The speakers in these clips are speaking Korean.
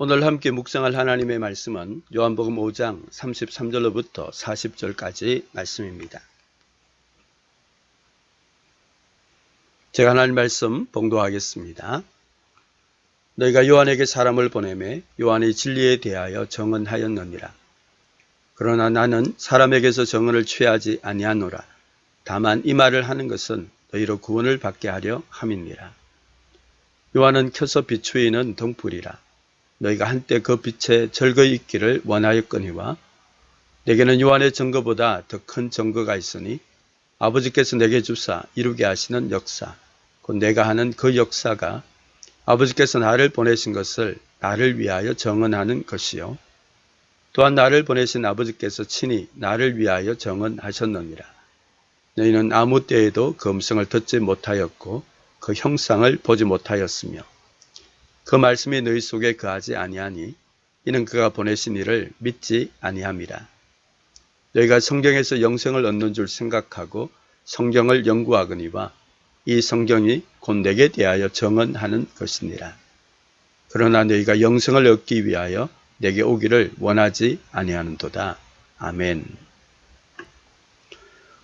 오늘 함께 묵상할 하나님의 말씀은 요한복음 5장 33절로부터 40절까지 말씀입니다. 제가 하나님 말씀 봉독하겠습니다. 너희가 요한에게 사람을 보내매 요한이 진리에 대하여 정언하였느니라. 그러나 나는 사람에게서 정언을 취하지 아니하노라. 다만 이 말을 하는 것은 너희로 구원을 받게 하려 함이니라. 요한은 켜서 비추이는 등불이라. 너희가 한때 그 빛에 절거히 있기를 원하였거니와 내게는 요한의 증거보다 더 큰 증거가 있으니 아버지께서 내게 주사 이루게 하시는 역사, 곧 내가 하는 그 역사가 아버지께서 나를 보내신 것을 나를 위하여 정언하는 것이요 또한 나를 보내신 아버지께서 친히 나를 위하여 정언하셨느니라. 너희는 아무 때에도 그 음성을 듣지 못하였고 그 형상을 보지 못하였으며 그 말씀이 너희 속에 거하지 아니하니 이는 그가 보내신 이를 믿지 아니함이라. 너희가 성경에서 영생을 얻는 줄 생각하고 성경을 연구하거니와 이 성경이 곧 내게 대하여 정언하는 것이니라. 그러나 너희가 영생을 얻기 위하여 내게 오기를 원하지 아니하는도다. 아멘.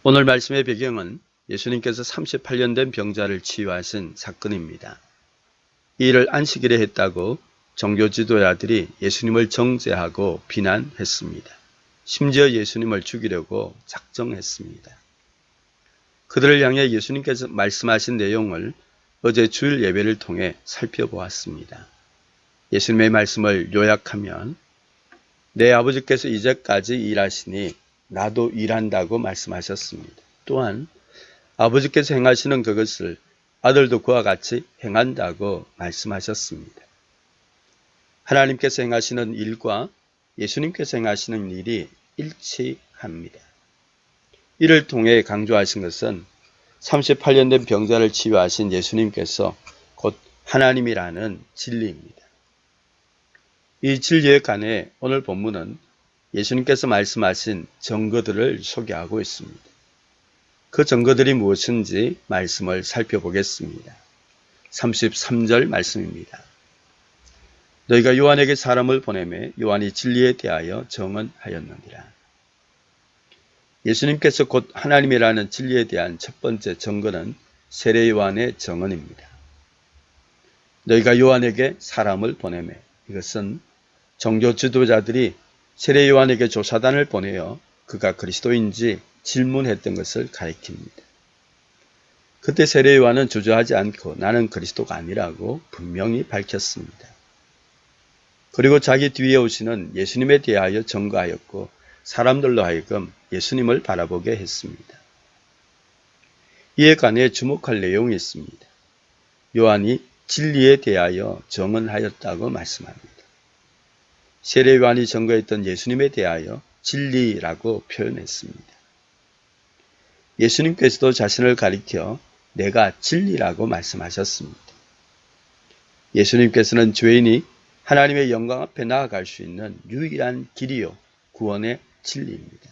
오늘 말씀의 배경은 예수님께서 38년 된 병자를 치유하신 사건입니다. 이 일을 안식일에 했다고 종교 지도자들이 예수님을 정죄하고 비난했습니다. 심지어 예수님을 죽이려고 작정했습니다. 그들을 향해 예수님께서 말씀하신 내용을 어제 주일 예배를 통해 살펴보았습니다. 예수님의 말씀을 요약하면 내 아버지께서 이제까지 일하시니 나도 일한다고 말씀하셨습니다. 또한 아버지께서 행하시는 그것을 아들도 그와 같이 행한다고 말씀하셨습니다. 하나님께서 행하시는 일과 예수님께서 행하시는 일이 일치합니다. 이를 통해 강조하신 것은 38년 된 병자를 치유하신 예수님께서 곧 하나님이라는 진리입니다. 이 진리에 관해 오늘 본문은 예수님께서 말씀하신 증거들을 소개하고 있습니다. 그 증거들이 무엇인지 말씀을 살펴보겠습니다. 33절 말씀입니다. 너희가 요한에게 사람을 보내매 요한이 진리에 대하여 정언하였느니라. 예수님께서 곧 하나님이라는 진리에 대한 첫 번째 증거는 세례 요한의 정언입니다. 너희가 요한에게 사람을 보내매, 이것은 종교 지도자들이 세례 요한에게 조사단을 보내어 그가 그리스도인지 질문했던 것을 가리킵니다. 그때 세례 요한은 주저하지 않고 나는 그리스도가 아니라고 분명히 밝혔습니다. 그리고 자기 뒤에 오시는 예수님에 대하여 증거하였고 사람들로 하여금 예수님을 바라보게 했습니다. 이에 관해 주목할 내용이 있습니다. 요한이 진리에 대하여 정언하였다고 말씀합니다. 세례 요한이 증거했던 예수님에 대하여 진리라고 표현했습니다. 예수님께서도 자신을 가리켜 내가 진리라고 말씀하셨습니다. 예수님께서는 죄인이 하나님의 영광 앞에 나아갈 수 있는 유일한 길이요 구원의 진리입니다.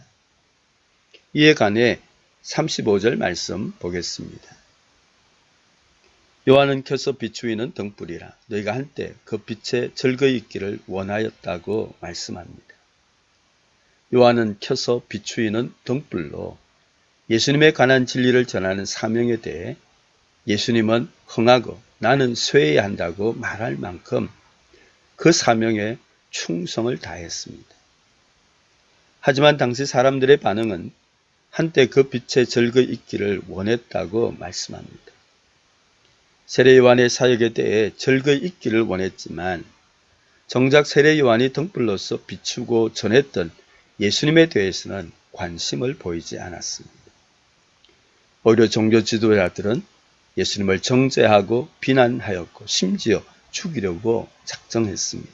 이에 관해 35절 말씀 보겠습니다. 요한은 켜서 비추이는 등불이라 너희가 한때 그 빛에 절거히 있기를 원하였다고 말씀합니다. 요한은 켜서 비추이는 등불로 예수님에 관한 진리를 전하는 사명에 대해 예수님은 흥하고 나는 쇠해야 한다고 말할 만큼 그 사명에 충성을 다했습니다. 하지만 당시 사람들의 반응은 한때 그 빛에 절거히 있기를 원했다고 말씀합니다. 세례 요한의 사역에 대해 절거히 있기를 원했지만 정작 세례 요한이 등불로서 비추고 전했던 예수님에 대해서는 관심을 보이지 않았습니다. 오히려 종교 지도자들은 예수님을 정죄하고 비난하였고 심지어 죽이려고 작정했습니다.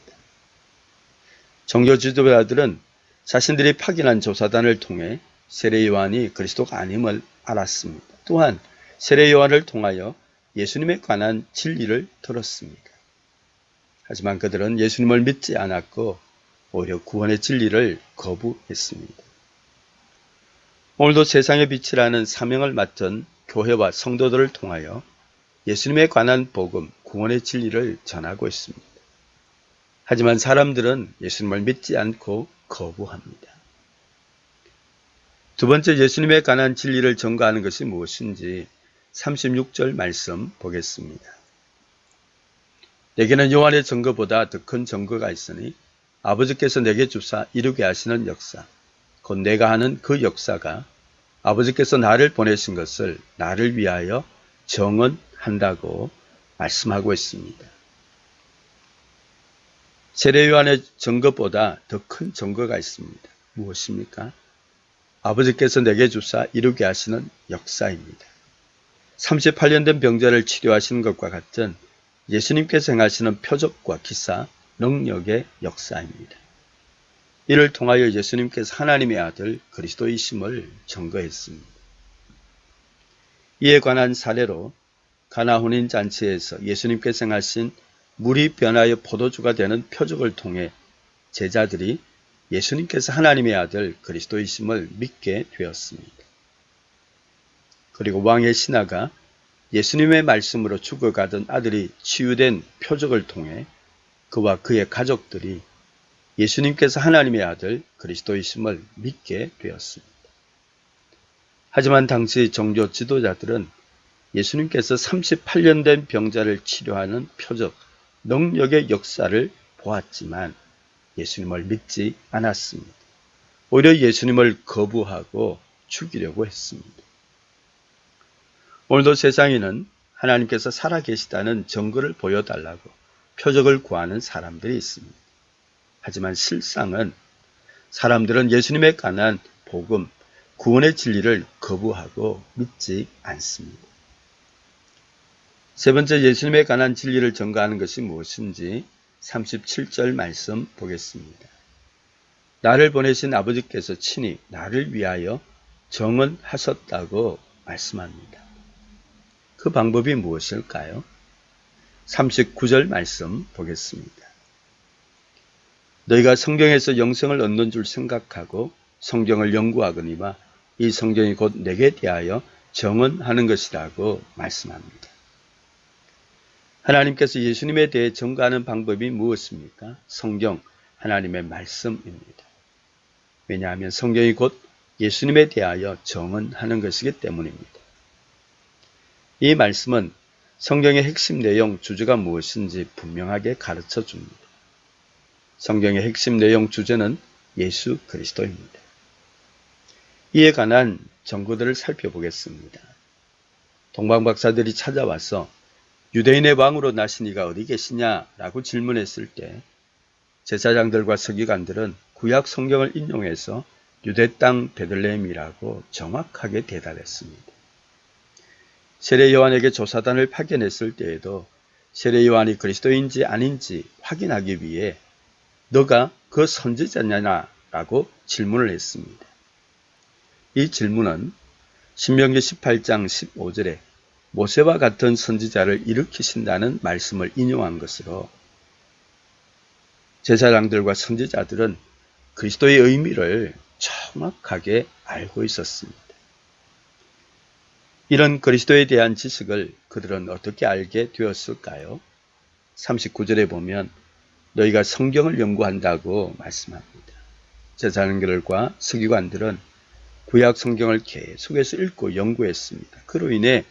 종교 지도자들은 자신들이 파견한 조사단을 통해 세례 요한이 그리스도가 아님을 알았습니다. 또한 세례 요한을 통하여 예수님에 관한 진리를 들었습니다. 하지만 그들은 예수님을 믿지 않았고 오히려 구원의 진리를 거부했습니다. 오늘도 세상의 빛이라는 사명을 맡은 교회와 성도들을 통하여 예수님에 관한 복음, 구원의 진리를 전하고 있습니다. 하지만 사람들은 예수님을 믿지 않고 거부합니다. 두 번째, 예수님에 관한 진리를 전가하는 것이 무엇인지 36절 말씀 보겠습니다. 내게는 요한의 증거보다 더 큰 증거가 있으니 아버지께서 내게 주사 이루게 하시는 역사, 곧 내가 하는 그 역사가 아버지께서 나를 보내신 것을 나를 위하여 정언한다고 말씀하고 있습니다. 세례 요한의 증거보다 더 큰 증거가 있습니다. 무엇입니까? 아버지께서 내게 주사 이루게 하시는 역사입니다. 38년 된 병자를 치료하시는 것과 같은 예수님께서 행하시는 표적과 기사, 능력의 역사입니다. 이를 통하여 예수님께서 하나님의 아들 그리스도이심을 증거했습니다. 이에 관한 사례로 가나 혼인잔치에서 예수님께서 행하신 물이 변하여 포도주가 되는 표적을 통해 제자들이 예수님께서 하나님의 아들 그리스도이심을 믿게 되었습니다. 그리고 왕의 신하가 예수님의 말씀으로 죽어가던 아들이 치유된 표적을 통해 그와 그의 가족들이 예수님께서 하나님의 아들 그리스도이심을 믿게 되었습니다. 하지만 당시 종교 지도자들은 예수님께서 38년 된 병자를 치료하는 표적, 능력의 역사를 보았지만 예수님을 믿지 않았습니다. 오히려 예수님을 거부하고 죽이려고 했습니다. 오늘도 세상에는 하나님께서 살아계시다는 증거를 보여달라고 표적을 구하는 사람들이 있습니다. 하지만 실상은 사람들은 예수님에 관한 복음, 구원의 진리를 거부하고 믿지 않습니다. 세 번째, 예수님에 관한 진리를 전가하는 것이 무엇인지 37절 말씀 보겠습니다. 나를 보내신 아버지께서 친히 나를 위하여 정언하셨다고 말씀합니다. 그 방법이 무엇일까요? 39절 말씀 보겠습니다. 너희가 성경에서 영생을 얻는 줄 생각하고 성경을 연구하거니와 이 성경이 곧 내게 대하여 정언하는 것이라고 말씀합니다. 하나님께서 예수님에 대해 전가하는 방법이 무엇입니까? 성경, 하나님의 말씀입니다. 왜냐하면 성경이 곧 예수님에 대하여 정언하는 것이기 때문입니다. 이 말씀은 성경의 핵심 내용, 주제가 무엇인지 분명하게 가르쳐 줍니다. 성경의 핵심 내용 주제는 예수 그리스도입니다. 이에 관한 증거들을 살펴보겠습니다. 동방박사들이 찾아와서 유대인의 왕으로 나신 이가 어디 계시냐라고 질문했을 때 제사장들과 서기관들은 구약 성경을 인용해서 유대 땅 베들레헴이라고 정확하게 대답했습니다. 세례 요한에게 조사단을 파견했을 때에도 세례 요한이 그리스도인지 아닌지 확인하기 위해 너가 그 선지자냐라고 질문을 했습니다. 이 질문은 신명기 18장 15절에 모세와 같은 선지자를 일으키신다는 말씀을 인용한 것으로 제사장들과 선지자들은 그리스도의 의미를 정확하게 알고 있었습니다. 이런 그리스도에 대한 지식을 그들은 어떻게 알게 되었을까요? 39절에 보면 너희가 성경을 연구한다고 말씀합니다. 제사장들과 서기관들은 구약 성경을 계속해서 읽고 연구했습니다. 그로 인해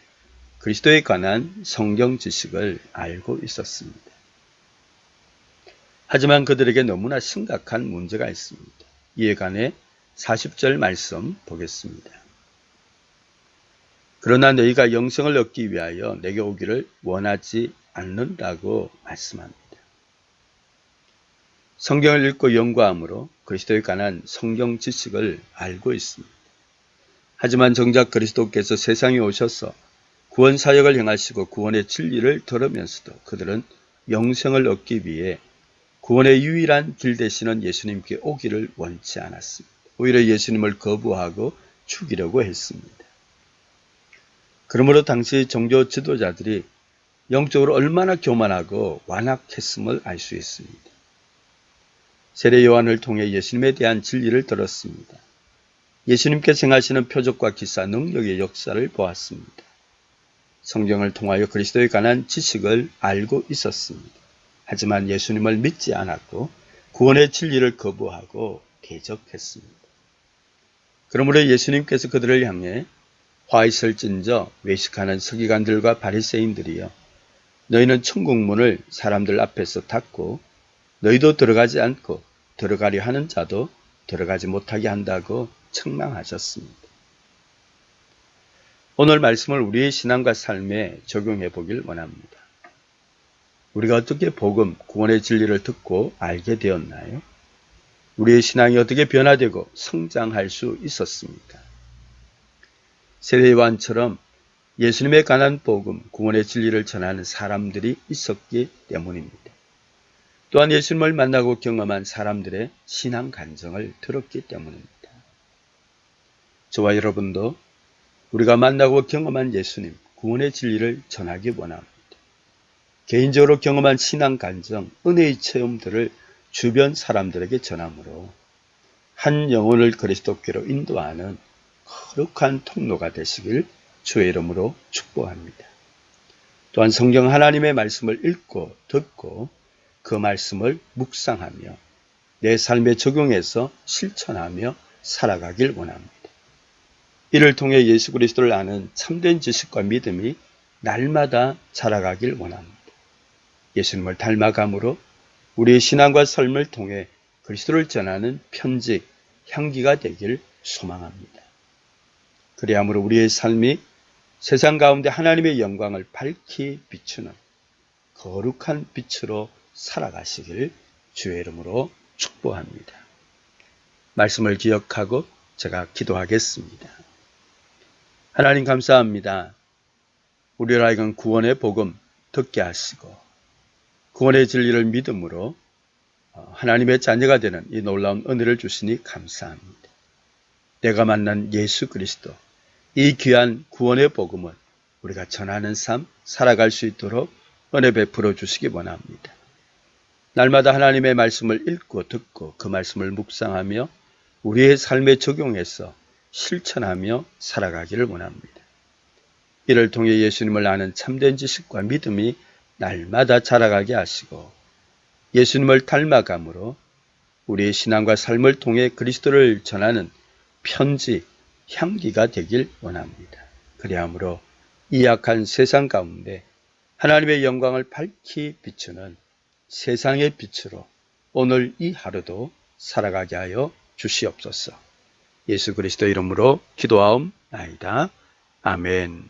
그리스도에 관한 성경 지식을 알고 있었습니다. 하지만 그들에게 너무나 심각한 문제가 있습니다. 이에 관해 40절 말씀 보겠습니다. 그러나 너희가 영생을 얻기 위하여 내게 오기를 원하지 않는다고 말씀합니다. 성경을 읽고 연구함으로 그리스도에 관한 성경 지식을 알고 있습니다. 하지만 정작 그리스도께서 세상에 오셔서 구원 사역을 행하시고 구원의 진리를 들으면서도 그들은 영생을 얻기 위해 구원의 유일한 길 되시는 예수님께 오기를 원치 않았습니다. 오히려 예수님을 거부하고 죽이려고 했습니다. 그러므로 당시 종교 지도자들이 영적으로 얼마나 교만하고 완악했음을 알 수 있습니다. 세례 요한을 통해 예수님에 대한 진리를 들었습니다. 예수님께서 행하시는 표적과 기사, 능력의 역사를 보았습니다. 성경을 통하여 그리스도에 관한 지식을 알고 있었습니다. 하지만 예수님을 믿지 않았고 구원의 진리를 거부하고 대적했습니다. 그러므로 예수님께서 그들을 향해 화 있을진저 외식하는 서기관들과 바리새인들이여, 너희는 천국문을 사람들 앞에서 닫고 너희도 들어가지 않고 들어가려 하는 자도 들어가지 못하게 한다고 책망하셨습니다. 오늘 말씀을 우리의 신앙과 삶에 적용해 보길 원합니다. 우리가 어떻게 복음, 구원의 진리를 듣고 알게 되었나요? 우리의 신앙이 어떻게 변화되고 성장할 수 있었습니까? 세례요한처럼 예수님의 관한 복음, 구원의 진리를 전하는 사람들이 있었기 때문입니다. 또한 예수님을 만나고 경험한 사람들의 신앙 간증을 들었기 때문입니다. 저와 여러분도 우리가 만나고 경험한 예수님, 구원의 진리를 전하기 원합니다. 개인적으로 경험한 신앙 간증, 은혜의 체험들을 주변 사람들에게 전함으로 한 영혼을 그리스도께로 인도하는 거룩한 통로가 되시길 주의 이름으로 축복합니다. 또한 성경 하나님의 말씀을 읽고 듣고 그 말씀을 묵상하며 내 삶에 적용해서 실천하며 살아가길 원합니다. 이를 통해 예수 그리스도를 아는 참된 지식과 믿음이 날마다 자라가길 원합니다. 예수님을 닮아감으로 우리의 신앙과 삶을 통해 그리스도를 전하는 편지, 향기가 되길 소망합니다. 그리함으로 우리의 삶이 세상 가운데 하나님의 영광을 밝히 비추는 거룩한 빛으로 살아가시길 주의 이름으로 축복합니다. 말씀을 기억하고 제가 기도하겠습니다. 하나님 감사합니다. 우리를 하여금 구원의 복음 듣게 하시고 구원의 진리를 믿음으로 하나님의 자녀가 되는 이 놀라운 은혜를 주시니 감사합니다. 내가 만난 예수 그리스도, 이 귀한 구원의 복음을 우리가 전하는 삶, 살아갈 수 있도록 은혜 베풀어 주시기 원합니다. 날마다 하나님의 말씀을 읽고 듣고 그 말씀을 묵상하며 우리의 삶에 적용해서 실천하며 살아가기를 원합니다. 이를 통해 예수님을 아는 참된 지식과 믿음이 날마다 자라가게 하시고 예수님을 닮아감으로 우리의 신앙과 삶을 통해 그리스도를 전하는 편지, 향기가 되길 원합니다. 그리함으로 이 약한 세상 가운데 하나님의 영광을 밝히 비추는 세상의 빛으로 오늘 이 하루도 살아가게 하여 주시옵소서. 예수 그리스도 이름으로 기도하옵나이다. 아멘.